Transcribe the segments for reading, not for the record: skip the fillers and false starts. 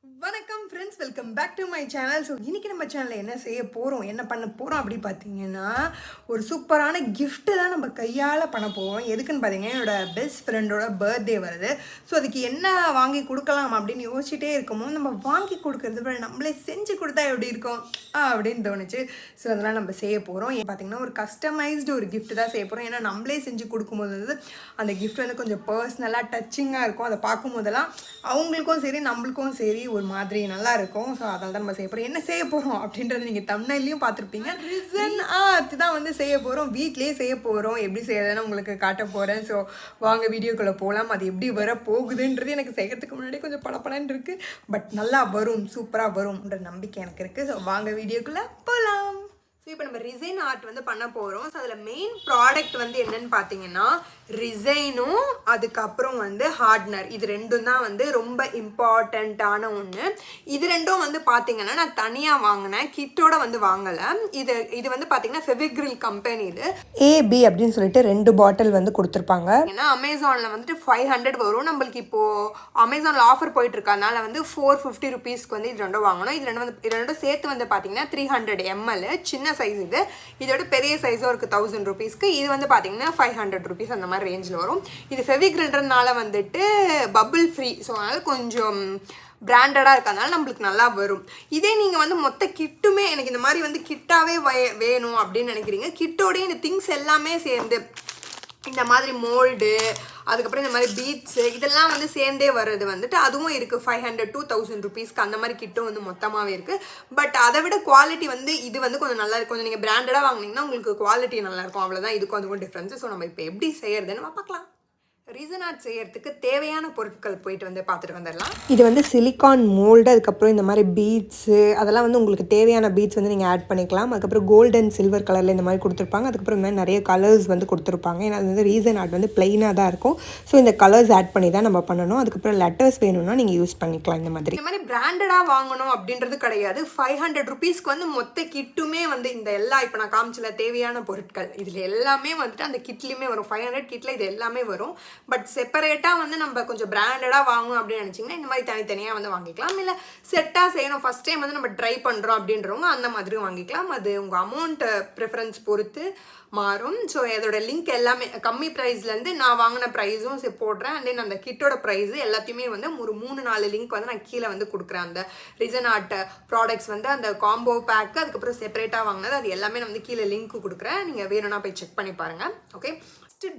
வணக்கம் friends, welcome back to my channel. So இன்றைக்கி நம்ம சேனலில் என்ன செய்ய போகிறோம், என்ன பண்ண போகிறோம் அப்படி பார்த்தீங்கன்னா, ஒரு சூப்பரான கிஃப்ட்டு தான் நம்ம கையால் பண்ண போகிறோம். எதுக்குன்னு பார்த்தீங்கன்னா, என்னோடய பெஸ்ட் ஃப்ரெண்டோட பர்த்டே வருது. ஸோ அதுக்கு என்ன வாங்கி கொடுக்கலாம் அப்படின்னு யோசிச்சுட்டே இருக்கும்போது, நம்ம வாங்கி கொடுக்குறது விட நம்மளே செஞ்சு கொடுத்தா எப்படி இருக்கும் அப்படின்னு தோணுச்சு. ஸோ அதெல்லாம் நம்ம செய்ய போகிறோம். ஏன் பார்த்தீங்கன்னா, ஒரு கஸ்டமைஸ்டு ஒரு கிஃப்ட் தான் செய்ய போகிறோம். ஏன்னா நம்மளே செஞ்சு கொடுக்கும்போது வந்து அந்த கிஃப்ட் வந்து கொஞ்சம் பர்சனலாக டச்சிங்காக இருக்கும். அதை பார்க்கும்போதெல்லாம் அவங்களுக்கும் சரி நம்மளுக்கும் சரி ஒரு மாதிரி நல்லா இருக்கும். ஸோ அதனால தான் நம்ம செய்ய போகிறோம். என்ன செய்ய போகிறோம் அப்படின்றது நீங்கள் தம்ப்நெயிலையும் பார்த்துருப்பீங்க. ரிசன் ஆர்ட் தான் வந்து செய்ய போகிறோம். வீட்லேயே செய்ய போகிறோம். எப்படி செய்யறதுன்னு உங்களுக்கு காட்ட போகிறேன். ஸோ வாங்க வீடியோக்குள்ளே போகலாம். அது எப்படி வர போகுதுன்றது எனக்கு செய்யறதுக்கு முன்னாடி கொஞ்சம் படப்படன்னு இருக்குது. பட் நல்லா வரும், சூப்பராக வரும்ன்ற நம்பிக்கை எனக்கு இருக்குது. ஸோ வாங்க வீடியோக்குள்ளே போகலாம். ஸோ இப்போ நம்ம ரிசைன் ஆர்ட் வந்து பண்ண போகிறோம். ஸோ அதில் மெயின் ப்ராடக்ட் வந்து என்னென்னு பார்த்தீங்கன்னா, ரிசைனும் அதுக்கப்புறம் வந்து ஹார்ட்னர். இது ரெண்டும் தான் வந்து ரொம்ப இம்பார்ட்டண்ட்டான ஒன்று. இது ரெண்டும் வந்து பார்த்தீங்கன்னா நான் தனியாக வாங்கினேன், கிட்டோட வந்து வாங்கலை. இது வந்து பார்த்தீங்கன்னா ஃபெவிக்ரில் கம்பெனி. இது ஏபி அப்படின்னு சொல்லிட்டு 2 பாட்டில் வந்து கொடுத்துருப்பாங்க. ஏன்னா அமேசானில் வந்துட்டு 500 வரும். நம்மளுக்கு இப்போது அமேசானில் ஆஃபர் போயிட்டு இருக்கனால வந்து 450 ருபீஸ்க்கு வந்து இது ரெண்டும் வாங்கணும். இது ரெண்டும் சேர்த்து வந்து பார்த்தீங்கன்னா 300 ml சின்ன சைஸ். இதோட பெரிய சைஸும் இருக்குது 1000 ருபீஸ்க்கு. இது வந்து பார்த்தீங்கன்னா 500 ருபீஸ் அந்த மாதிரி ரேஞ்சில் வரும். இது ஃபெவிக்ரில்ன்றதுனால வந்துட்டு பபிள் ஃப்ரீ. ஸோ அதனால் கொஞ்சம் பிராண்டடாக இருக்கிறதுனால நம்மளுக்கு நல்லா வரும். இதே நீங்கள் வந்து மொத்த கிட்டுமே எனக்கு இந்த மாதிரி வந்து கிட்டாகவே வேணும் அப்படின்னு நினைக்கிறீங்க, கிட்டோடய இந்த திங்ஸ் எல்லாமே சேர்ந்து இந்த மாதிரி மோல்டு, அதுக்கப்புறம் இந்த மாதிரி பீட்ஸு இதெல்லாம் வந்து சேர்ந்தே வர்றது வந்துட்டு அதுவும் இருக்குது. 500 to 1000 ருபீஸ்க்கு அந்த மாதிரி கிட்டும் வந்து மொத்தமாகவே இருக்குது. பட் அதை விட குவாலிட்டி வந்து இது வந்து கொஞ்சம் நல்லா இருக்கும். கொஞ்சம் நீங்கள் பிராண்டடாக வாங்கினீங்கன்னா உங்களுக்கு குவாலிட்டி நல்லாயிருக்கும். அவ்வளோதான் இதுக்கும் அதுக்கும் டிஃப்ரென்ஸு. ஸோ நம்ம இப்போ எப்படி செய்யறதுன்னு பார்க்கலாம். ரிசன் ஆர்ட் செய்யறதுக்கு தேவையான பொருட்கள் போயிட்டு வந்து பார்த்துட்டு வந்துடலாம். இது வந்து சிலிக்கான் மோல்டு, அதுக்கப்புறம் இந்த மாதிரி பீட்ஸு அதெல்லாம் வந்து உங்களுக்கு தேவையான பீட்ஸ் வந்து நீங்கள் ஆட் பண்ணிக்கலாம். அதுக்கப்புறம் கோல்டு அண்ட் சில்வர் கலரில் இந்த மாதிரி கொடுத்துருப்பாங்க. அதுக்கப்புறம் இந்த மாதிரி நிறைய கலர்ஸ் வந்து கொடுத்துருப்பாங்க. ஏன்னா அது வந்து ரிசன் ஆர்ட் வந்து பிளெயினாக தான் இருக்கும். ஸோ இந்த கலர்ஸ் ஆட் பண்ணி தான் நம்ம பண்ணணும். அதுக்கப்புறம் லெட்டர்ஸ் வேணும்னா நீங்கள் யூஸ் பண்ணிக்கலாம். இந்த மாதிரி பிராண்டடாக வாங்கணும் அப்படின்றது கிடையாது. 500 ருபீஸ்க்கு வந்து மொத்த கிட்டுமே வந்து இந்த எல்லா இப்போ நான் காமிச்சில தேவையான பொருட்கள் இதில் எல்லாமே வந்துட்டு அந்த கிட்லேயுமே வரும். 500 கிட்டில் இது எல்லாமே வரும். பட் செப்பரேட்டாக வந்து நம்ம கொஞ்சம் பிராண்டடாக வாங்கணும் அப்படின்னு நினச்சிங்கன்னா இந்த மாதிரி தனித்தனியாக வந்து வாங்கிக்கலாம். இல்லை செட்டாக செய்யணும் ஃபஸ்ட் டைம் வந்து நம்ம ட்ரை பண்ணுறோம் அப்படின்றவங்க அந்த மாதிரியும் வாங்கிக்கலாம். அது உங்கள் அமௌண்ட் ப்ரிஃபரன்ஸ் பொறுத்து மாறும். ஸோ அதோட லிங்க் எல்லாமே கம்மி ப்ரைஸ்லேருந்து நான் வாங்கின ப்ரைஸும் போடுறேன். அண்ட் தென் அந்த கிட்டோட ப்ரைஸு எல்லாத்தையுமே வந்து ஒரு 3-4 லிங்க் வந்து நான் கீழே வந்து கொடுக்குறேன். அந்த ரிசன் ஆர்ட் ப்ராடக்ட்ஸ் வந்து அந்த காம்போ பேக்கு, அதுக்கப்புறம் செப்பரேட்டாக வாங்கினது, அது எல்லாமே நான் வந்து கீழே லிங்க் கொடுக்குறேன். நீங்கள் வேணும்னா போய் செக் பண்ணி பாருங்கள். Okay,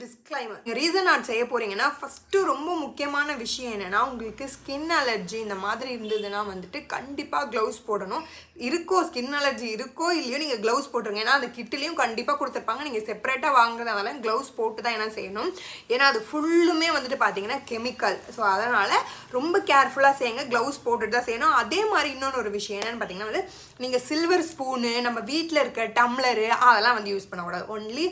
disclaimer. ரிசன் ஆர்ட் செய்ய போறீங்கன்னா ஃபஸ்ட்டு ரொம்ப முக்கியமான விஷயம் என்னன்னா, உங்களுக்கு ஸ்கின் அலர்ஜி இந்த மாதிரி இருந்ததுன்னா வந்துட்டு கண்டிப்பாக க்ளவுஸ் போடணும். ஸ்கின் அலர்ஜி இருக்கோ இல்லையோ நீங்கள் க்ளவுஸ் போட்டுருங்க. ஏன்னா அந்த கிட்லேயும் கண்டிப்பாக கொடுத்துருப்பாங்க. நீங்கள் செப்பரேட்டாக வாங்குறதால க்ளவுஸ் போட்டு தான் என்ன செய்யணும். ஏன்னா அது ஃபுல்லுமே வந்துட்டு பார்த்தீங்கன்னா கெமிக்கல். ஸோ அதனால் ரொம்ப கேர்ஃபுல்லாக செய்யுங்க. க்ளவுஸ் போட்டுட்டு தான் செய்யணும். அதே மாதிரி இன்னொன்று ஒரு விஷயம் என்னென்னு பார்த்தீங்கன்னா வந்து நீங்கள் சில்வர் ஸ்பூனு, நம்ம வீட்டில் இருக்க டம்ளரு அதெல்லாம் வந்து யூஸ் பண்ணக்கூடாது. ஒன்லி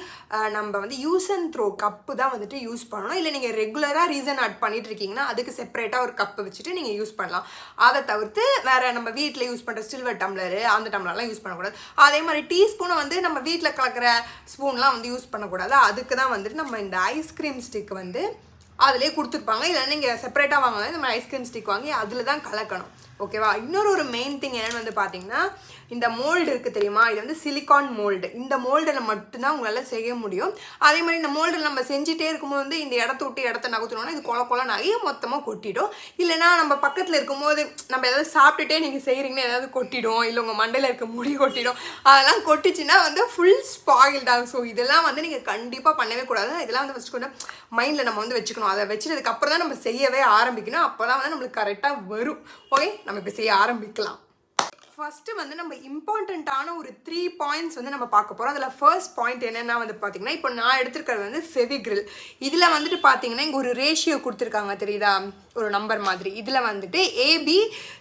நம்ம வந்து யூஸ் அண்ட் கப்பு தான் வந்துட்டு யூஸ் பண்ணணும். இல்லை நீங்கள் ரெகுலராக ரிசன் ஆர்ட் பண்ணிட்டு இருக்கீங்கன்னா அதுக்கு செப்பரேட்டாக ஒரு கப்பு வச்சுட்டு நீங்கள் யூஸ் பண்ணலாம். அதை தவிர்த்து வேறு நம்ம வீட்டில் யூஸ் பண்ணுற சில்வர் டம்ளரு அந்த டம்ளர்லாம் யூஸ் பண்ணக்கூடாது. அதே மாதிரி டீஸ்பூனை வந்து நம்ம வீட்டில் கலக்கிற ஸ்பூன்லாம் வந்து யூஸ் பண்ணக்கூடாது. அதுக்கு தான் வந்துட்டு நம்ம இந்த ஐஸ்கிரீம் ஸ்டிக் வந்து அதிலே கொடுத்துருப்பாங்க. இல்லை நீங்கள் செப்பரேட்டாக வாங்கினா இந்த மாதிரி ஐஸ்கிரீம் ஸ்டிக் வாங்கி அதில் தான் கலக்கணும். ஓகேவா? இன்னொரு மெயின் திங் என்னென்னு வந்து பார்த்தீங்கன்னா, இந்த மோல்டு இருக்குது தெரியுமா, இது வந்து சிலிக்கான் மோல்டு. இந்த மோல்டில் மட்டும்தான் உங்களால் செய்ய முடியும். அதே மாதிரி இந்த மோல்டில் நம்ம செஞ்சுட்டே இருக்கும்போது வந்து இந்த இடத்த நகர்த்தணும்னா இது கொல நிறைய மொத்தமாக கொட்டிடும். இல்லைனா நம்ம பக்கத்தில் இருக்கும்போது நம்ம ஏதாவது சாப்பிட்டுட்டே நீங்கள் செய்கிறீங்கன்னா ஏதாவது கொட்டிடும். இல்லை உங்கள் மண்டையில் இருக்க முடி கொட்டிடும். அதெல்லாம் கொட்டிச்சுன்னா வந்து ஃபுல் ஸ்பாயில்ட் ஆகும். ஸோ இதெல்லாம் வந்து நீங்கள் கண்டிப்பாக பண்ணவே கூடாது. இதெல்லாம் வந்து ஃபஸ்ட்டு கொஞ்சம் மைண்டில் நம்ம வந்து வச்சுக்கணும். அதை வச்சுட்டதுக்கப்புறம் தான் நம்ம செய்யவே ஆரம்பிக்கணும். அப்போ தான் வந்து நம்மளுக்கு கரெக்டாக வரும். ஓகே, நம்ம இப்போ செய்ய ஆரம்பிக்கலாம். ஃபஸ்ட்டு வந்து நம்ம இம்பார்ட்டண்ட்டான ஒரு 3 பாயிண்ட்ஸ் வந்து நம்ம பார்க்க போகிறோம். அதில் ஃபர்ஸ்ட் பாயிண்ட் என்னென்னா வந்து பார்த்தீங்கன்னா, இப்போ நான் எடுத்துருக்கிறது வந்து ஃபெவிக்ரில். இதில் வந்துட்டு பார்த்தீங்கன்னா இங்கே ஒரு ரேஷியோ கொடுத்துருக்காங்க தெரியுதா, ஒரு நம்பர் மாதிரி. இதில் வந்துட்டு AB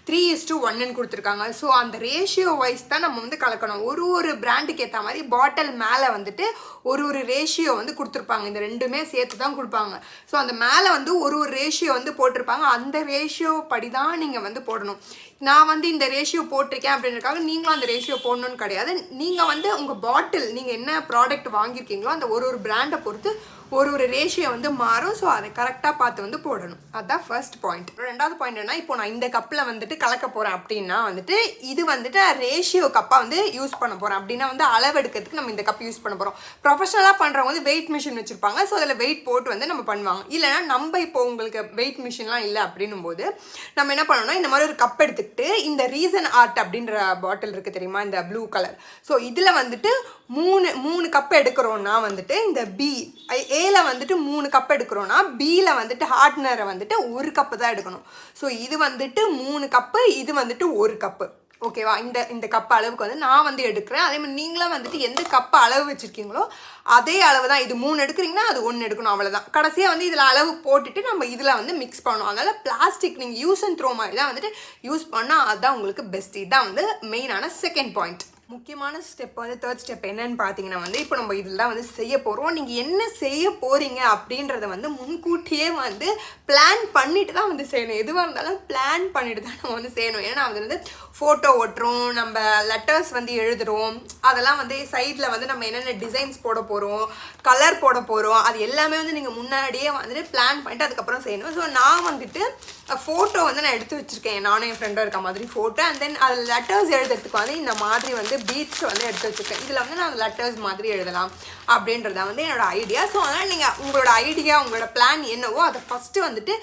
3:1 கொடுத்துருக்காங்க. ஸோ அந்த ரேஷியோ வைஸ் தான் நம்ம வந்து கலக்கணும். ஒரு பிராண்டுக்கு ஏற்ற மாதிரி பாட்டில் மேலே வந்துட்டு ஒரு ரேஷியோ வந்து கொடுத்துருப்பாங்க. இந்த ரெண்டுமே சேர்த்து தான் கொடுப்பாங்க. ஸோ அந்த மேலே வந்து ஒரு ரேஷியோ வந்து போட்டிருப்பாங்க. அந்த ரேஷியோ படி தான் நீங்கள் வந்து போடணும். நான் வந்து இந்த ரேஷியோ போட்டிருக்கேன் அப்படின்றதுக்காக நீங்களும் அந்த ரேஷியோ போடணும்னு கிடையாது. நீங்கள் வந்து உங்கள் பாட்டில் நீங்கள் என்ன ப்ராடக்ட் வாங்கியிருக்கீங்களோ அந்த ஒரு பிராண்டை பொறுத்து ஒரு ரேஷியோ வந்து மாறும். ஸோ அதை கரெக்டாக பார்த்து வந்து போடணும். அதுதான் ஃபர்ஸ்ட் பாயிண்ட். ரெண்டாவது பாயிண்ட் என்ன, இப்போ நான் இந்த கப்பில் வந்துட்டு கலக்க போகிறேன் அப்படின்னா வந்துட்டு இது வந்துட்டு ரேஷியோ கப்பாக வந்து யூஸ் பண்ண போகிறேன். அப்படின்னா வந்து அளவெடுக்கிறதுக்கு நம்ம இந்த கப் யூஸ் பண்ண போகிறோம். ப்ரொஃபஷனலாக பண்ணுறவங்க வந்து வெயிட் மிஷின் வச்சுருப்பாங்க. ஸோ அதில் வெயிட் போட்டு வந்து நம்ம பண்ணுவாங்க. இல்லைனா நம்ம இப்போ உங்களுக்கு வெயிட் மிஷின்லாம் இல்லை அப்படின்னும் போது நம்ம என்ன பண்ணணும்னா இந்த மாதிரி ஒரு கப் எடுத்துக்கிட்டு இந்த ரீசன் ஆர்ட் அப்படின்ற பாட்டில் இருக்குது தெரியுமா, இந்த ப்ளூ கலர். ஸோ இதில் வந்துட்டு மூணு கப் எடுக்கிறோன்னா வந்துட்டு இந்த ஏல வந்துட்டு 3 கப் எடுக்கிறோன்னா பியில் வந்துட்டு ஹார்ட்னரை வந்துட்டு 1 கப்பு தான் எடுக்கணும். ஸோ இது வந்துட்டு 3 கப்பு, இது வந்துட்டு 1 கப்பு. ஓகேவா? இந்த கப் அளவுக்கு வந்து நான் வந்து எடுக்கிறேன். அதே மாதிரி நீங்களும் வந்துட்டு எந்த கப்பு அளவு வச்சுருக்கீங்களோ அதே அளவு தான். இது 3 எடுக்கிறீங்கன்னா அது 1 எடுக்கணும், அவ்வளோதான். கடைசியாக வந்து இதில் அளவு போட்டுட்டு நம்ம இதில் வந்து மிக்ஸ் பண்ணணும். அதனால் பிளாஸ்டிக் நீங்கள் யூஸ் அண்ட் த்ரோ மாதிரி தான் வந்துட்டு யூஸ் பண்ணால் அதுதான் உங்களுக்கு பெஸ்ட். இதுதான் வந்து மெயினான செகண்ட் பாயிண்ட். முக்கியமான ஸ்டெப் வந்து தேர்ட் ஸ்டெப் என்னன்னு பார்த்தீங்கன்னா வந்து இப்போ நம்ம இதில் தான் வந்து செய்ய போகிறோம். நீங்கள் என்ன செய்ய போகிறீங்க அப்படின்றத வந்து முன்கூட்டியே வந்து பிளான் பண்ணிட்டு தான் வந்து செய்யணும். எதுவாக இருந்தாலும் பிளான் பண்ணிட்டு தான் நம்ம வந்து செய்யணும். ஏன்னா அது வந்து ஃபோட்டோ ஓட்டுறோம், நம்ம லெட்டர்ஸ் வந்து எழுதுகிறோம், அதெல்லாம் வந்து சைடில் வந்து நம்ம என்னென்ன டிசைன்ஸ் போட போகிறோம், கலர் போட போகிறோம், அது எல்லாமே வந்து நீங்கள் முன்னாடியே வந்துட்டு பிளான் பண்ணிட்டு அதுக்கப்புறம் செய்யணும். ஸோ நான் வந்துட்டு ஃபோட்டோ வந்து நான் எடுத்து வச்சுருக்கேன், நானும் என் ஃப்ரெண்டும் இருக்க மாதிரி ஃபோட்டோ. அண்ட் தென் அது லெட்டர்ஸ் எழுதுறதுக்கு வந்து இந்த மாதிரி வந்து பீட்ஸ் வந்து எடுத்து வச்சுருக்கேன். இதில் வந்து நான் லெட்டர்ஸ் மாதிரி எழுதலாம் அப்படின்றத வந்து என்னோடய ஐடியா. ஸோ அதனால் நீங்கள் உங்களோட ஐடியா, உங்களோட பிளான் என்னவோ அதை ஃபஸ்ட்டு வந்துட்டு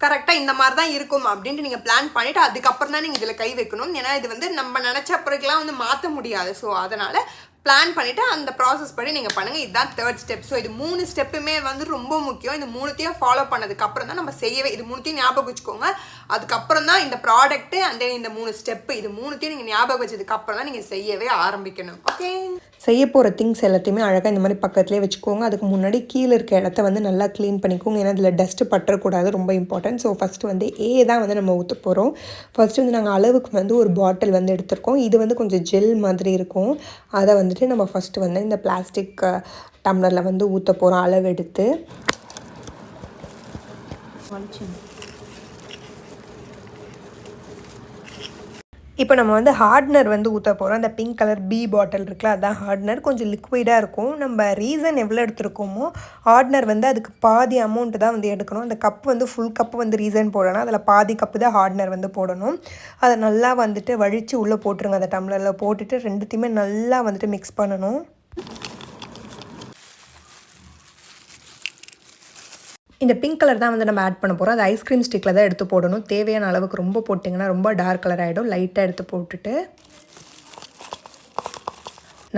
கரெக்டாக இந்த மாதிரி தான் இருக்கும் அப்படின்ட்டு நீங்கள் பிளான் பண்ணிவிட்டு அதுக்கப்புறம் தான் நீங்கள் இதில் கை வைக்கணும். ஏன்னா இது வந்து நம்ம நினச்ச பிறகுலாம் வந்து மாற்ற முடியாது. ஸோ அதனால் பிளான் பண்ணிவிட்டு அந்த ப்ராசஸ் படி நீங்கள் பண்ணுங்கள். இதுதான் தேர்ட் ஸ்டெப். ஸோ இது 3 ஸ்டெப்புமே வந்து ரொம்ப முக்கியம். இந்த 3த்தையும் ஃபாலோ பண்ணதுக்கப்புறம் தான் நம்ம செய்யவே. இது 3த்தையும் ஞாபகம் வச்சுக்கோங்க. அதுக்கப்புறம் தான் இந்த ப்ராடக்ட்டு அண்ட் தென் இந்த 3 ஸ்டெப்பு, இது 3த்தையும் நீங்கள் ஞாபகம் வச்சதுக்கப்புறம் தான் நீங்கள் செய்யவே ஆரம்பிக்கணும். ஓகே, செய்ய போகிற திங்ஸ் எல்லாத்தையுமே அழகாக இந்த மாதிரி பக்கத்துலேயே வச்சுக்கோங்க. அதுக்கு முன்னாடி கீழே இருக்க இடத்த வந்து நல்லா க்ளீன் பண்ணிக்கோங்க. ஏன்னா அதில் டஸ்ட்டு பற்றக்கூடாது, ரொம்ப இம்பார்ட்டன்ட். ஸோ ஃபஸ்ட்டு வந்து தான் வந்து நம்ம ஊற்ற போகிறோம். ஃபஸ்ட்டு வந்து நாங்கள் அளவுக்கு வந்து ஒரு பாட்டில் வந்து எடுத்துருக்கோம். இது வந்து கொஞ்சம் ஜெல் மாதிரி இருக்கும். அதை வந்துட்டு நம்ம ஃபஸ்ட்டு வந்து இந்த பிளாஸ்டிக் டம்ளரில் வந்து ஊற்ற போகிறோம் அளவு எடுத்து. இப்போ நம்ம வந்து ஹார்ட்னர் வந்து ஊற்ற போகிறோம். அந்த பிங்க் கலர் பாட்டில் இருக்குல்ல, அதுதான் ஹார்ட்னர். கொஞ்சம் லிக்விடாக இருக்கும். நம்ம ரீசன் எவ்வளோ எடுத்துருக்கோமோ ஹார்ட்னர் வந்து அதுக்கு பாதி அமௌண்ட்டு தான் வந்து எடுக்கணும். அந்த கப் வந்து ஃபுல் கப்பு வந்து ரீசன் போடணும், அதில் பாதி கப்பு தான் ஹார்ட்னர் வந்து போடணும். அதை நல்லா வந்துட்டு வழித்து உள்ளே போட்டுருங்க. அந்த டம்ளரில் போட்டுட்டு ரெண்டுத்தையுமே நல்லா வந்துட்டு மிக்ஸ் பண்ணணும். இந்த பிங்க் கலர் தான் வந்து நம்ம ஆட் பண்ண போகிறோம். அது ஐஸ்கிரீம் ஸ்டிக்கில் தான் எடுத்து போடணும். தேவையான அளவுக்கு ரொம்ப போட்டிங்கன்னா ரொம்ப டார்க் கலர் ஆகிடும். லைட்டாக எடுத்து போட்டுட்டு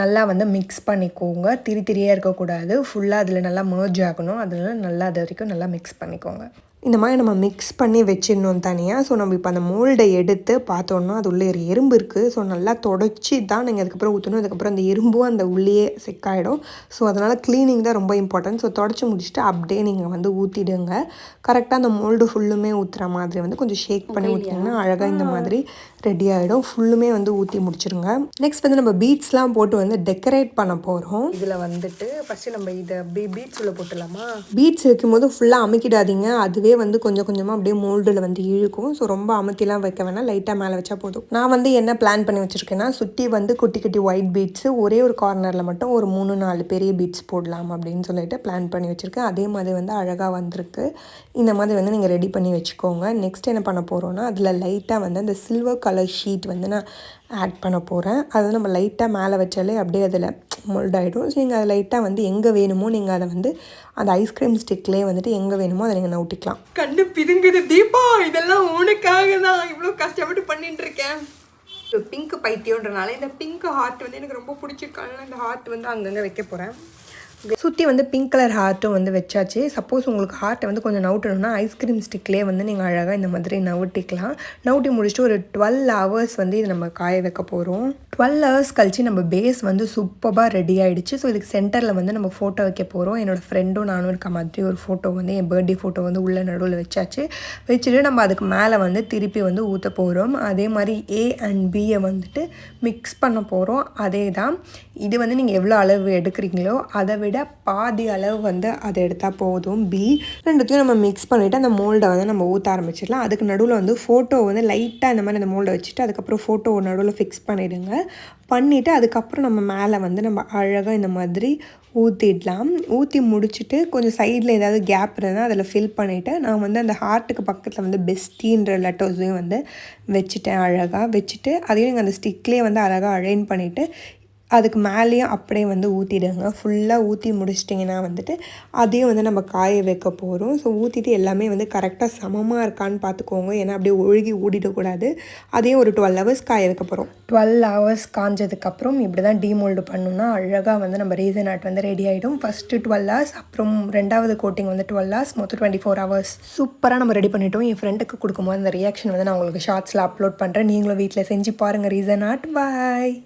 நல்லா வந்து மிக்ஸ் பண்ணிக்கோங்க. திரியாக இருக்கக்கூடாது, ஃபுல்லாக அதில் நல்லா மர்ஜ் ஆகணும். அதில் நல்லா அது வரைக்கும் நல்லா மிக்ஸ் பண்ணிக்கோங்க. இந்த மாதிரி நம்ம மிக்ஸ் பண்ணி வச்சிடணும் தனியாக. ஸோ நம்ம இப்போ அந்த மோல்டை எடுத்து பார்த்தோன்னா அது உள்ளே ஒரு எறும்பு இருக்குது. ஸோ நல்லா தொடச்சி தான் நீங்கள் அதுக்கப்புறம் ஊற்றணும். அதுக்கப்புறம் அந்த எறும்பும் அந்த உள்ளேயே செக்காயிடும். ஸோ அதனால் க்ளீனிங் தான் ரொம்ப இம்பார்ட்டன்ட். ஸோ தொடச்சி முடிச்சுட்டு அப்படியே நீங்கள் வந்து ஊற்றிடுங்க. கரெக்டாக அந்த மோல்டு ஃபுல்லுமே ஊற்றுற மாதிரி வந்து கொஞ்சம் ஷேக் பண்ணி ஊற்றிங்கன்னா அழகாக இந்த மாதிரி ரெடி ஆகிடும். ஃபுல்லுமே வந்து ஊற்றி முடிச்சிருங்க. நெக்ஸ்ட் வந்து நம்ம பீட்ஸ்லாம் போட்டு வந்து டெக்கரேட் பண்ண போகிறோம். இதில் வந்துட்டு ஃபஸ்ட்டு நம்ம இதை பீட்ஸ் உள்ள போட்டுடலாமா? பீட்ஸ் வைக்கும்போது ஃபுல்லாக அமுக்கிடாதீங்க. அதுவே வந்து கொஞ்சம் கொஞ்சமாக அப்படியே மோல்டில் வந்து இழுக்கும். ஸோ ரொம்ப அமுத்திலாம் வைக்க வேணாம், லைட்டாக மேலே வச்சா போதும். நான் வந்து என்ன பிளான் பண்ணி வச்சுருக்கேன்னா சுற்றி வந்து குட்டி குட்டி ஒயிட் பீட்ஸு ஒரே ஒரு கார்னரில் மட்டும் ஒரு 3-4 பெரிய பீட்ஸ் போடலாம் அப்படின்னு சொல்லிட்டு பிளான் பண்ணி வச்சுருக்கேன். அதே மாதிரி வந்து அழகாக வந்திருக்கு. இந்த மாதிரி வந்து நீங்கள் ரெடி பண்ணி வச்சுக்கோங்க. நெக்ஸ்ட் என்ன பண்ண போகிறோன்னா அதில் லைட்டாக வந்து அந்த சில்வர் கலர் ஷீட் வந்து நான் ஆட் பண்ண போகிறேன். அது நம்ம லைட்டாக மேலே வச்சாலே அப்படியே அதில் மோல்ட் ஆகிடும். ஸோ நீங்கள் அதை லைட்டாக வந்து எங்கே வேணுமோ நீங்கள் அதை வந்து அந்த ஐஸ்கிரீம் ஸ்டிக்லேயே வந்துட்டு எங்கே வேணுமோ அதை நீங்கள் நவுட்டிக்கலாம். கண்டு பிதுங்குது தீபா, இதெல்லாம் உனக்காக தான் இவ்வளோ கஷ்டப்பட்டு பண்ணிட்டு இருக்கேன். பிங்க் பைத்தியன்றனால இந்த பிங்க் ஹார்ட் வந்து எனக்கு ரொம்ப பிடிச்சிருக்காங்க. இந்த ஹார்ட் வந்து அங்கங்கே வைக்க போகிறேன். சுற்றி வந்து பிங்க் கலர் ஹார்ட்டும் வந்து வச்சாச்சு. சப்போஸ் உங்களுக்கு ஹார்ட்டை வந்து கொஞ்சம் நவுட்டணும்னா ஐஸ்கிரீம் ஸ்டிக்லேயே வந்து நீங்கள் அழகாக இந்த மாதிரி நவுட்டிக்கலாம். நவுட்டி முடிச்சுட்டு ஒரு 12 ஹவர்ஸ் வந்து இது நம்ம காய வைக்க போகிறோம். 12 ஹவர்ஸ் கழிச்சு நம்ம பேஸ் வந்து சூப்பராக ரெடி ஆகிடுச்சு. ஸோ இதுக்கு சென்டரில் வந்து நம்ம ஃபோட்டோ வைக்க போகிறோம். என்னோடய ஃப்ரெண்டும் நானும் இருக்க மாதிரி ஒரு ஃபோட்டோ வந்து என் பர்த்டே ஃபோட்டோ வந்து உள்ள நடுவில் வச்சாச்சு. வச்சுட்டு நம்ம அதுக்கு மேலே வந்து திருப்பி வந்து ஊற்ற போகிறோம். அதே மாதிரி A and Bயை வந்துட்டு மிக்ஸ் பண்ண போகிறோம். அதே தான் இது வந்து நீங்கள் எவ்வளோ அளவு எடுக்கிறீங்களோ அதை விட பாதி அளவு வந்து அதை எடுத்தால் போதும். ரெண்டுத்தையும் நம்ம மிக்ஸ் பண்ணிவிட்டு அந்த மோல்டை வந்து நம்ம ஊற்ற ஆரம்பிச்சிடலாம். அதுக்கு நடுவில் வந்து ஃபோட்டோ வந்து லைட்டாக இந்த மாதிரி அந்த மோல்டை வச்சுட்டு அதுக்கப்புறம் ஃபோட்டோ நடுவில் ஃபிக்ஸ் பண்ணிவிட்டு அதுக்கப்புறம் நம்ம மேலே வந்து நம்ம அழகாக இந்த மாதிரி ஊற்றிடலாம். ஊற்றி முடிச்சுட்டு கொஞ்சம் சைடில் ஏதாவது கேப் இருந்தால் அதில் ஃபில் பண்ணிவிட்டு நான் வந்து அந்த ஹார்ட்டுக்கு பக்கத்தில் வந்து பெஸ்டின்ற லெட்டர்ஸையும் வந்து வச்சுட்டேன். அழகாக வச்சுட்டு அதையும் நீங்கள் அந்த ஸ்டிக்லேயே வந்து அழகாக அலைன் பண்ணிவிட்டு அதுக்கு மேலேயும் அப்படியே வந்து ஊற்றிடுங்க. ஃபுல்லாக ஊற்றி முடிச்சிட்டிங்கன்னா வந்துட்டு அதையும் வந்து நம்ம காய வைக்க போகிறோம். ஸோ ஊற்றிட்டு எல்லாமே வந்து கரெக்டாக சமமாக இருக்கான்னு பார்த்துக்கோங்க. ஏன்னா அப்படியே ஒழுகி ஊடிடக்கூடாது. அதையும் ஒரு 12 ஹவர்ஸ் காய வைக்க போகிறோம். 12 ஹவர்ஸ் காஞ்சதுக்கப்புறம் இப்படி தான் டீமோல்டு பண்ணோம்னா அழகாக வந்து நம்ம ரீசன் ஆர்ட் வந்து ரெடி ஆகிடும். ஃபஸ்ட்டு 12 ஹவர்ஸ், அப்புறம் ரெண்டாவது கோட்டிங் வந்து 12 ஹவர்ஸ், மொத்தம் 24 ஹவர்ஸ். சூப்பராக நம்ம ரெடி பண்ணிட்டோம். என் ஃப்ரெண்டுக்கு கொடுக்கும்போது அந்த ரியாக்ஷன் வந்து நான் உங்களுக்கு ஷார்ட்ஸில் அப்லோட் பண்ணுறேன். நீங்களும் வீட்டில் செஞ்சு பாருங்கள் ரீசன் ஆர்ட். பாய்.